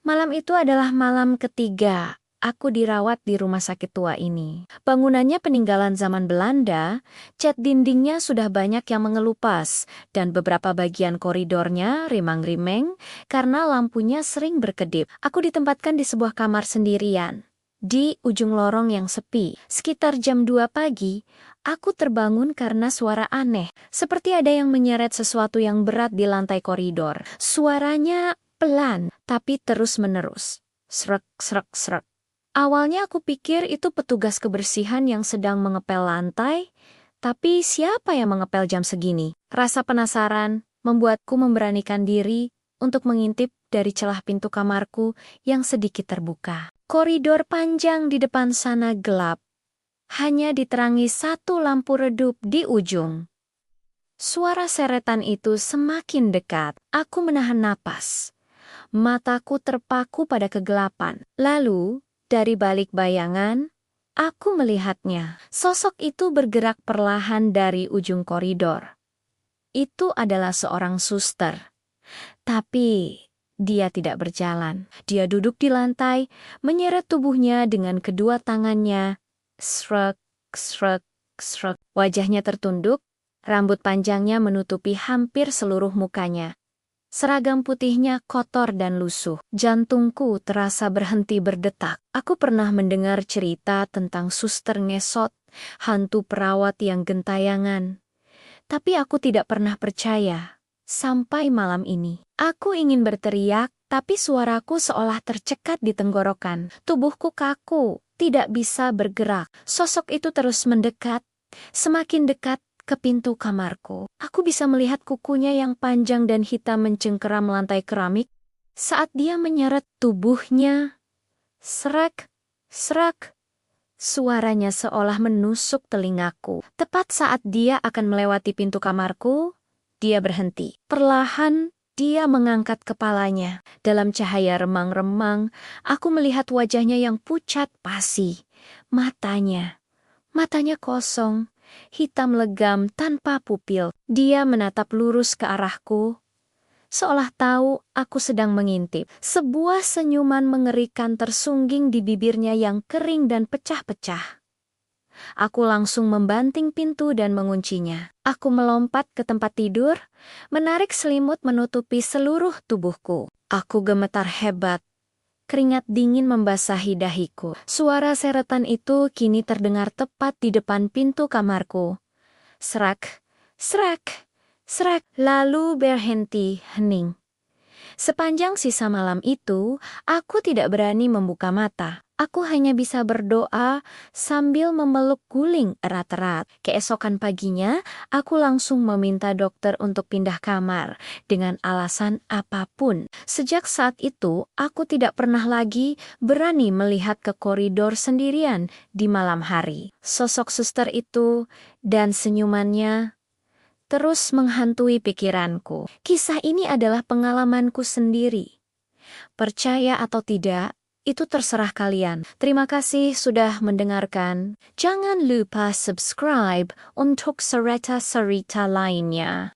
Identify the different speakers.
Speaker 1: Malam itu adalah malam ketiga aku dirawat di rumah sakit tua ini. Bangunannya peninggalan zaman Belanda, cat dindingnya sudah banyak yang mengelupas, dan beberapa bagian koridornya remang-remeng karena lampunya sering berkedip. Aku ditempatkan di sebuah kamar sendirian, di ujung lorong yang sepi. Sekitar jam 2 pagi, aku terbangun karena suara aneh, seperti ada yang menyeret sesuatu yang berat di lantai koridor. Suaranya pelan, tapi terus-menerus. Srek, srek, srek. Awalnya aku pikir itu petugas kebersihan yang sedang mengepel lantai, tapi siapa yang mengepel jam segini? Rasa penasaran membuatku memberanikan diri untuk mengintip dari celah pintu kamarku yang sedikit terbuka. Koridor panjang di depan sana gelap, hanya diterangi satu lampu redup di ujung. Suara seretan itu semakin dekat. Aku menahan napas. Mataku terpaku pada kegelapan. Lalu, dari balik bayangan, aku melihatnya. Sosok itu bergerak perlahan dari ujung koridor. Itu adalah seorang suster. Tapi, dia tidak berjalan. Dia duduk di lantai, menyeret tubuhnya dengan kedua tangannya. Srek, srek, srek. Wajahnya tertunduk, rambut panjangnya menutupi hampir seluruh mukanya. Seragam putihnya kotor dan lusuh. Jantungku terasa berhenti berdetak. Aku pernah mendengar cerita tentang suster ngesot, hantu perawat yang gentayangan. Tapi aku tidak pernah percaya. Sampai malam ini. Aku ingin berteriak, tapi suaraku seolah tercekat di tenggorokan. Tubuhku kaku, tidak bisa bergerak. Sosok itu terus mendekat, semakin dekat ke pintu kamarku. Aku bisa melihat kukunya yang panjang dan hitam mencengkeram lantai keramik saat dia menyeret tubuhnya. Serak, serak. Suaranya seolah menusuk telingaku. Tepat saat dia akan melewati pintu kamarku, dia berhenti. Perlahan, dia mengangkat kepalanya. Dalam cahaya remang-remang, aku melihat wajahnya yang pucat pasi. Matanya kosong. Hitam legam tanpa pupil. Dia menatap lurus ke arahku, seolah tahu aku sedang mengintip. Sebuah senyuman mengerikan tersungging di bibirnya yang kering dan pecah-pecah. Aku langsung membanting pintu dan menguncinya. Aku melompat ke tempat tidur, menarik selimut menutupi seluruh tubuhku. Aku gemetar hebat. Keringat dingin membasahi dahiku. Suara seretan itu kini terdengar tepat di depan pintu kamarku. Serak, serak, serak, lalu berhenti hening. Sepanjang sisa malam itu, aku tidak berani membuka mata. Aku hanya bisa berdoa sambil memeluk guling erat-erat. Keesokan paginya, aku langsung meminta dokter untuk pindah kamar dengan alasan apapun. Sejak saat itu, aku tidak pernah lagi berani melihat ke koridor sendirian di malam hari. Sosok suster itu dan senyumannya terus menghantui pikiranku. Kisah ini adalah pengalamanku sendiri. Percaya atau tidak, itu terserah kalian. Terima kasih sudah mendengarkan. Jangan lupa subscribe untuk cerita-cerita lainnya.